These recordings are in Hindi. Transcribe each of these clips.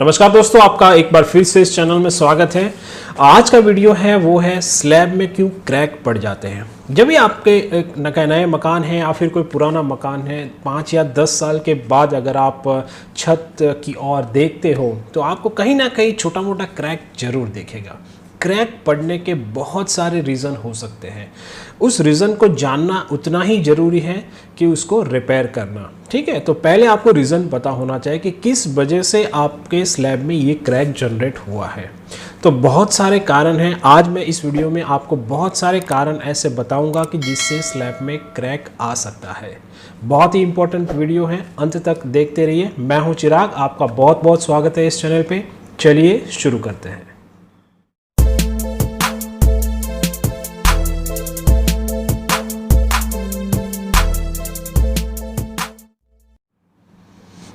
नमस्कार दोस्तों, आपका एक बार फिर से इस चैनल में स्वागत है। आज का वीडियो है वो है स्लैब में क्यों क्रैक पड़ जाते हैं। जब भी आपके एक नए मकान है या फिर कोई पुराना मकान है, 5 या 10 साल के बाद अगर आप छत की ओर देखते हो तो आपको कहीं ना कहीं छोटा मोटा क्रैक जरूर दिखेगा। क्रैक पड़ने के बहुत सारे रीज़न हो सकते हैं। उस रीज़न को जानना उतना ही ज़रूरी है कि उसको रिपेयर करना। ठीक है, तो पहले आपको रीज़न पता होना चाहिए कि किस वजह से आपके स्लैब में ये क्रैक जनरेट हुआ है। तो बहुत सारे कारण हैं। आज मैं इस वीडियो में आपको बहुत सारे कारण ऐसे बताऊंगा कि जिससे स्लैब में क्रैक आ सकता है। बहुत ही इंपॉर्टेंट वीडियो है, अंत तक देखते रहिए। मैं हूँ चिराग, आपका बहुत बहुत स्वागत है इस चैनल पे। चलिए शुरू करते हैं।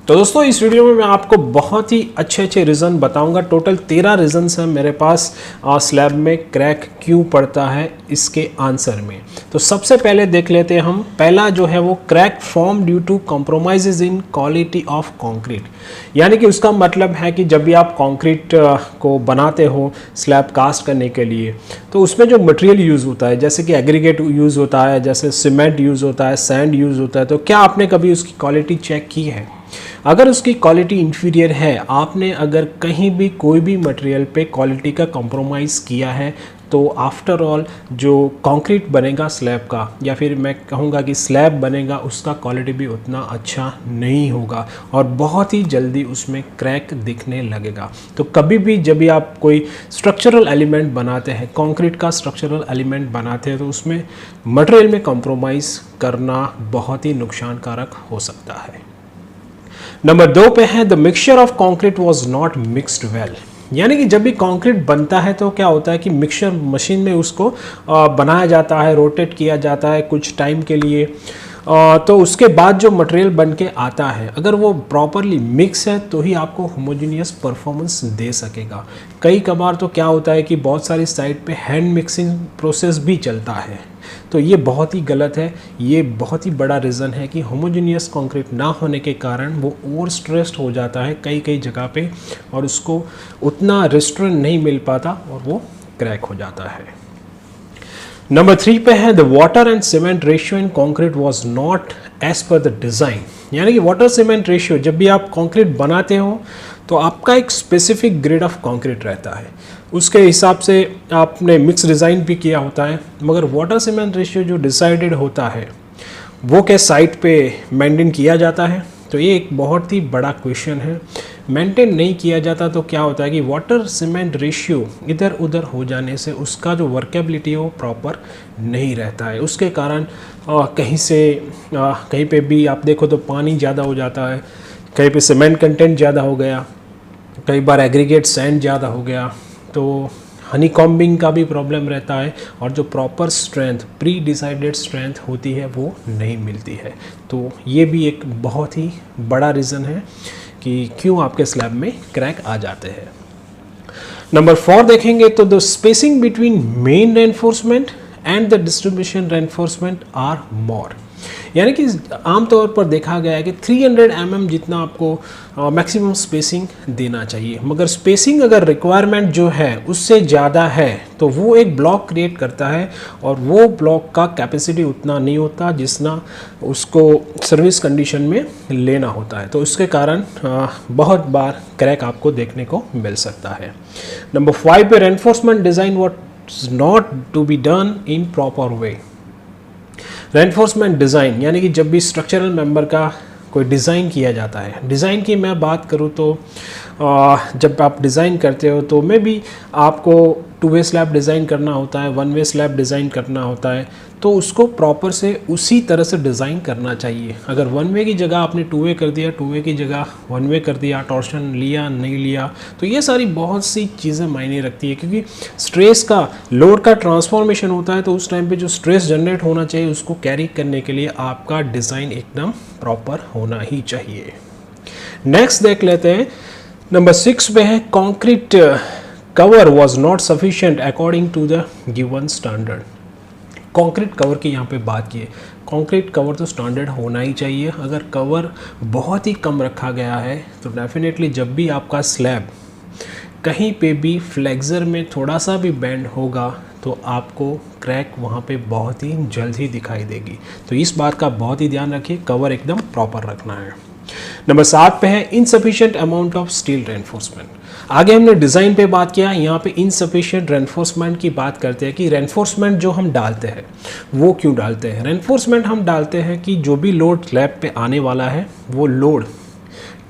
तो दोस्तों, इस वीडियो में मैं आपको बहुत ही अच्छे रीज़न बताऊंगा। टोटल 13 रीज़न्स हैं मेरे पास स्लैब में क्रैक क्यों पड़ता है इसके आंसर में। तो सबसे पहले देख लेते हैं हम। पहला जो है वो crack form due to compromises in quality of concrete. यानी कि उसका मतलब है कि जब भी आप कंक्रीट को बनाते हो स्लैब कास्ट करने के लिए, तो उसमें जो मटेरियल यूज़ होता है, जैसे कि एग्रीगेट यूज़ होता है, जैसे सीमेंट यूज़ होता है, सैंड यूज़ होता है, तो क्या आपने कभी उसकी क्वालिटी चेक की है? अगर उसकी क्वालिटी इंफीरियर है, आपने अगर कहीं भी कोई भी मटेरियल पे क्वालिटी का कॉम्प्रोमाइज़ किया है, तो आफ्टर ऑल जो कंक्रीट बनेगा स्लैब का, या फिर मैं कहूँगा कि स्लैब बनेगा, उसका क्वालिटी भी उतना अच्छा नहीं होगा और बहुत ही जल्दी उसमें क्रैक दिखने लगेगा। तो कभी भी जब भी आप कोई स्ट्रक्चरल एलिमेंट बनाते हैं, कंक्रीट का स्ट्रक्चरल एलिमेंट बनाते हैं, तो उसमें मटेरियल में कॉम्प्रोमाइज़ करना बहुत ही नुकसानकारक हो सकता है। नंबर 2 पे है the mixture of concrete was not mixed well. यानी कि जब भी कंक्रीट बनता है तो क्या होता है कि मिक्सचर मशीन में उसको बनाया जाता है, रोटेट किया जाता है कुछ टाइम के लिए, तो उसके बाद जो मटेरियल बन के आता है, अगर वो प्रॉपरली मिक्स है तो ही आपको होमोजीनियस परफॉर्मेंस दे सकेगा। कई कबार तो क्या होता है कि बहुत सारी साइट पे हैंड मिक्सिंग प्रोसेस भी चलता है, तो ये बहुत ही गलत है। ये बहुत ही बड़ा रीज़न है कि होमोजीनियस कंक्रीट ना होने के कारण वो ओवर स्ट्रेस्ड हो जाता है कई जगह पे, और उसको उतना रेस्टोरेंट नहीं मिल पाता और वो क्रैक हो जाता है। नंबर 3 पे है the water and cement ratio in concrete was not as per the design. यानी कि वाटर सीमेंट रेशियो, जब भी आप कंक्रीट बनाते हो तो आपका एक स्पेसिफिक ग्रेड ऑफ कंक्रीट रहता है, उसके हिसाब से आपने मिक्स डिज़ाइन भी किया होता है, मगर वाटर सीमेंट रेशियो जो डिसाइडेड होता है वो क्या साइट पे मेंटेन किया जाता है? तो ये एक बहुत ही बड़ा क्वेश्चन है। मेंटेन नहीं किया जाता तो क्या होता है कि वाटर सीमेंट रेशियो इधर उधर हो जाने से उसका जो वर्केबिलिटी है वो प्रॉपर नहीं रहता है। उसके कारण कहीं पे भी आप देखो तो पानी ज़्यादा हो जाता है, कहीं पे सीमेंट कंटेंट ज़्यादा हो गया, कई बार एग्रीगेट सैंड ज़्यादा हो गया, तो हनी कॉम्बिंग का भी प्रॉब्लम रहता है और जो proper strength, pre decided strength होती है वो नहीं मिलती है। तो ये भी एक बहुत ही बड़ा रीज़न है कि क्यों आपके स्लैब में क्रैक आ जाते हैं। नंबर 4 देखेंगे तो the spacing between main reinforcement and the distribution reinforcement are more. यानी कि आमतौर पर देखा गया है कि 300 mm जितना आपको मैक्सिमम स्पेसिंग देना चाहिए, मगर स्पेसिंग अगर रिक्वायरमेंट जो है उससे ज़्यादा है तो वो एक ब्लॉक क्रिएट करता है और वो ब्लॉक का कैपेसिटी उतना नहीं होता जितना उसको सर्विस कंडीशन में लेना होता है। तो उसके कारण बहुत बार क्रैक आपको देखने को मिल सकता है। नंबर 5 पे reinforcement design what not to be done in proper way. Reinforcement design यानी कि जब भी स्ट्रक्चरल मेंबर का कोई डिज़ाइन किया जाता है, डिज़ाइन की मैं बात करूँ तो जब आप डिज़ाइन करते हो तो मे बी आपको 2 वे स्लैब डिज़ाइन करना होता है, 1 वे स्लैब डिज़ाइन करना होता है, तो उसको प्रॉपर से उसी तरह से डिज़ाइन करना चाहिए। अगर 1 वे की जगह आपने 2 वे कर दिया, 2 वे की जगह 1 वे कर दिया, टॉर्शन लिया नहीं लिया, तो ये सारी बहुत सी चीज़ें मायने रखती है, क्योंकि स्ट्रेस का, लोड का ट्रांसफॉर्मेशन होता है, तो उस टाइम पे जो स्ट्रेस जनरेट होना चाहिए उसको कैरी करने के लिए आपका डिज़ाइन एकदम प्रॉपर होना ही चाहिए। नेक्स्ट देख लेते हैं। नंबर 6 पे है concrete cover was not sufficient according to the given standard. Concrete cover की यहाँ पे बात की है, कंक्रीट कवर तो स्टैंडर्ड होना ही चाहिए। अगर कवर बहुत ही कम रखा गया है तो डेफिनेटली जब भी आपका स्लैब कहीं पे भी फ्लेक्सर में थोड़ा सा भी बेंड होगा तो आपको क्रैक वहाँ पे बहुत ही जल्द ही दिखाई देगी। तो इस बात का बहुत ही ध्यान रखिए, कवर एकदम प्रॉपर रखना है। नंबर 7 पे है insufficient amount of steel reinforcement. आगे हमने डिज़ाइन पे बात किया, यहाँ पे इनसफिशिएंट रेनफोर्समेंट की बात करते हैं कि रेनफोर्समेंट जो हम डालते हैं वो क्यों डालते हैं। रेनफोर्समेंट हम डालते हैं कि जो भी लोड स्लैब पे आने वाला है वो लोड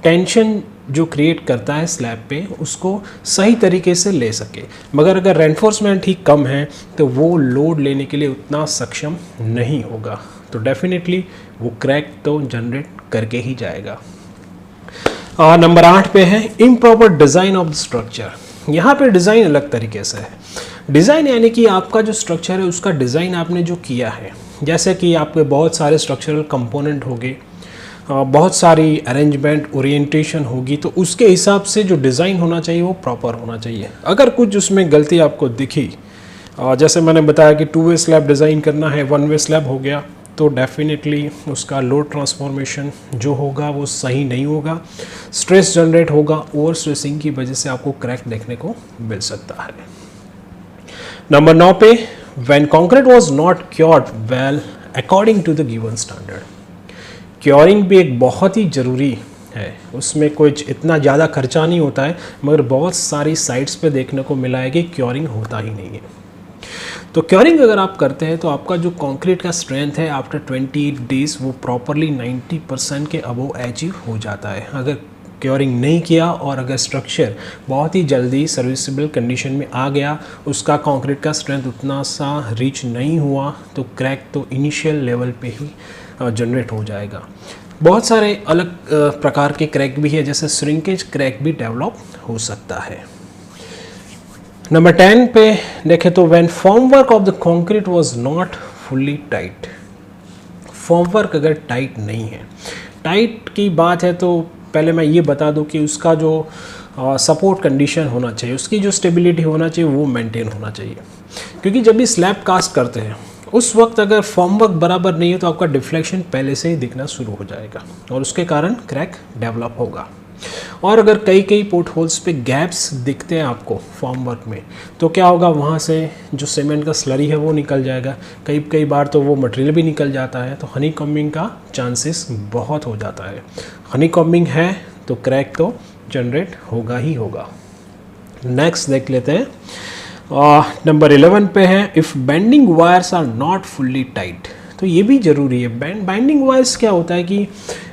टेंशन जो क्रिएट करता है स्लैब पे उसको सही तरीके से ले सके। मगर अगर रेनफोर्समेंट ही कम है तो वो लोड लेने के लिए उतना सक्षम नहीं होगा, तो डेफिनेटली वो क्रैक तो जनरेट करके ही जाएगा। नंबर 8 पे है improper design of the structure. यहाँ पे डिज़ाइन अलग तरीके से है। डिज़ाइन यानी कि आपका जो स्ट्रक्चर है उसका डिज़ाइन आपने जो किया है, जैसे कि आपके बहुत सारे स्ट्रक्चरल कंपोनेंट होंगे, बहुत सारी अरेंजमेंट ओरिएंटेशन होगी, तो उसके हिसाब से जो डिज़ाइन होना चाहिए वो प्रॉपर होना चाहिए। अगर कुछ उसमें गलती आपको दिखी, जैसे मैंने बताया कि 2 वे स्लैब डिज़ाइन करना है, 1 वे स्लैब हो गया, तो डेफिनेटली उसका लोड ट्रांसफॉर्मेशन जो होगा वो सही नहीं होगा, स्ट्रेस जनरेट होगा, ओवर स्ट्रेसिंग की वजह से आपको क्रैक देखने को मिल सकता है। नंबर 9 पे when concrete was not cured well according to the given standard. Curing भी एक बहुत ही ज़रूरी है, उसमें कुछ इतना ज़्यादा खर्चा नहीं होता है, मगर बहुत सारी साइट्स पे देखने को मिला है कि क्योरिंग होता ही नहीं है। तो क्योरिंग अगर आप करते हैं तो आपका जो कंक्रीट का स्ट्रेंथ है आफ्टर 28 डेज वो प्रॉपरली 90% के अबोव अचीव हो जाता है। अगर क्योरिंग नहीं किया और अगर स्ट्रक्चर बहुत ही जल्दी सर्विसेबल कंडीशन में आ गया, उसका कंक्रीट का स्ट्रेंथ उतना सा रीच नहीं हुआ, तो क्रैक तो इनिशियल लेवल पे ही जनरेट हो जाएगा। बहुत सारे अलग प्रकार के क्रैक भी है, जैसे श्रिंकेज क्रैक भी डेवलप हो सकता है। नंबर 10 पे देखें तो when formwork of the concrete was not fully tight. Formwork अगर टाइट नहीं है, टाइट की बात है तो पहले मैं ये बता दूं कि उसका जो सपोर्ट कंडीशन होना चाहिए, उसकी जो स्टेबिलिटी होना चाहिए वो मेंटेन होना चाहिए। क्योंकि जब भी स्लैब कास्ट करते हैं उस वक्त अगर फॉर्मवर्क बराबर नहीं है तो आपका डिफ्लेक्शन पहले से ही दिखना शुरू हो जाएगा और उसके कारण क्रैक डेवलप होगा। और अगर कई पोर्ट होल्स पे गैप्स दिखते हैं आपको फॉर्मवर्क में, तो क्या होगा, वहाँ से जो सीमेंट का स्लरी है वो निकल जाएगा, कई बार तो वो मटेरियल भी निकल जाता है, तो हनी कॉम्बिंग का चांसेस बहुत हो जाता है। हनी कॉम्बिंग है तो क्रैक तो जनरेट होगा ही होगा। नेक्स्ट देख लेते हैं, नंबर 11 पे है if bending wires are not fully tight. तो ये भी ज़रूरी है। बाइंडिंग वायर्स क्या होता है कि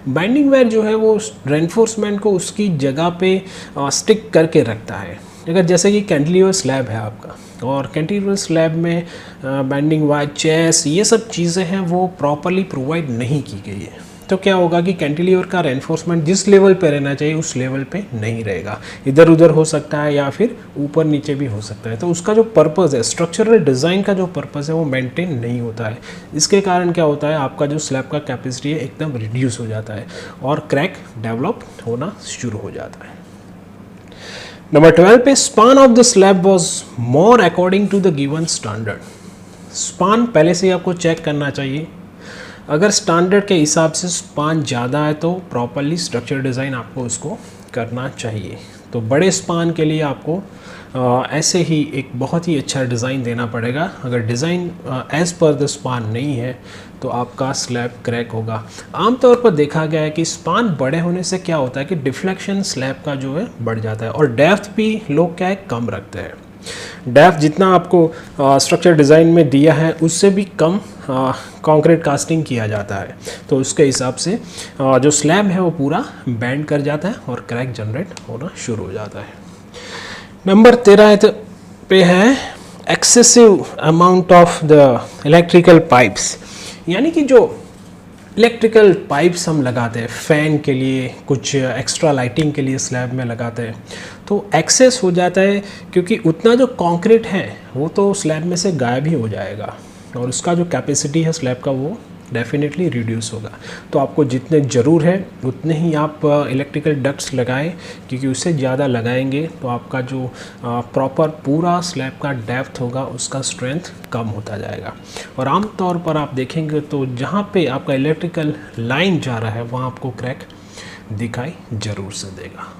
बाइंडिंग वायर जो है वो रेनफोर्समेंट को उसकी जगह पे स्टिक करके रखता है। अगर जैसे कि कैंटिलीवर स्लैब है आपका और कैंटिलीवर स्लैब में बाइंडिंग वायर, चेस, ये सब चीज़ें हैं वो प्रॉपरली प्रोवाइड नहीं की गई है, तो क्या होगा कि कैंटिलीवर का रेनफोर्समेंट जिस लेवल पे रहना चाहिए उस लेवल पे नहीं रहेगा, इधर उधर हो सकता है या फिर ऊपर नीचे भी हो सकता है। तो उसका जो पर्पज़ है, स्ट्रक्चरल डिज़ाइन का जो पर्पज़ है वो मेंटेन नहीं होता है। इसके कारण क्या होता है, आपका जो स्लैब का कैपेसिटी है एकदम रिड्यूस हो जाता है और क्रैक डेवलप होना शुरू हो जाता है। नंबर 12 पे span of the slab was more according to the given standard. Span पहले से ही आपको चेक करना चाहिए। अगर स्टैंडर्ड के हिसाब से स्पान ज़्यादा है तो प्रॉपरली स्ट्रक्चर डिज़ाइन आपको उसको करना चाहिए। तो बड़े स्पान के लिए आपको ऐसे ही एक बहुत ही अच्छा डिज़ाइन देना पड़ेगा। अगर design as per the span नहीं है तो आपका स्लैब क्रैक होगा। आमतौर पर देखा गया है कि स्पान बड़े होने से क्या होता है कि डिफ्लेक्शन स्लैब का जो है बढ़ जाता है और डेप्थ भी लोग क्या है कम रखते हैं। डेप्थ जितना आपको स्ट्रक्चर डिज़ाइन में दिया है उससे भी कम कंक्रीट कास्टिंग किया जाता है, तो उसके हिसाब से जो स्लैब है वो पूरा बेंड कर जाता है और क्रैक जनरेट होना शुरू हो जाता है। नंबर 13 पे है excessive amount of the electrical pipes. यानी कि जो इलेक्ट्रिकल पाइप्स हम लगाते हैं फ़ैन के लिए, कुछ एक्स्ट्रा लाइटिंग के लिए स्लैब में लगाते हैं, तो एक्सेस हो जाता है क्योंकि उतना जो कंक्रीट है वो तो स्लैब में से गायब ही हो जाएगा और उसका जो कैपेसिटी है स्लैब का वो डेफिनेटली रिड्यूस होगा। तो आपको जितने ज़रूर है उतने ही आप इलेक्ट्रिकल डक्ट्स लगाएं, क्योंकि उससे ज़्यादा लगाएंगे तो आपका जो प्रॉपर पूरा स्लैब का डेप्थ होगा उसका स्ट्रेंथ कम होता जाएगा। और आमतौर पर आप देखेंगे तो जहाँ पे आपका इलेक्ट्रिकल लाइन जा रहा है वहाँ आपको क्रैक दिखाई ज़रूर से देगा।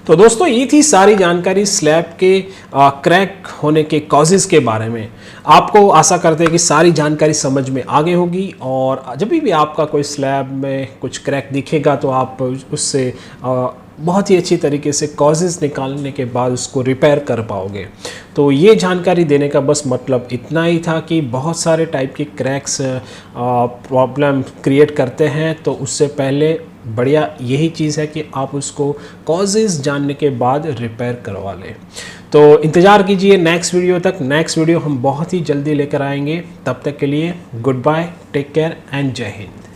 तो दोस्तों ये थी सारी जानकारी स्लैब के क्रैक होने के कॉजेज़ के बारे में। आपको आशा करते हैं कि सारी जानकारी समझ में आ गई होगी, और जब भी आपका कोई स्लैब में कुछ क्रैक दिखेगा तो आप उससे बहुत ही अच्छी तरीके से कॉजेज़ निकालने के बाद उसको रिपेयर कर पाओगे। तो ये जानकारी देने का बस मतलब इतना ही था कि बहुत सारे टाइप के क्रैक्स प्रॉब्लम क्रिएट करते हैं, तो उससे पहले बढ़िया यही चीज़ है कि आप उसको कॉजेज़ जानने के बाद रिपेयर करवा लें। तो इंतज़ार कीजिए नेक्स्ट वीडियो तक। नेक्स्ट वीडियो हम बहुत ही जल्दी लेकर आएंगे। तब तक के लिए goodbye, take care and जय हिंद।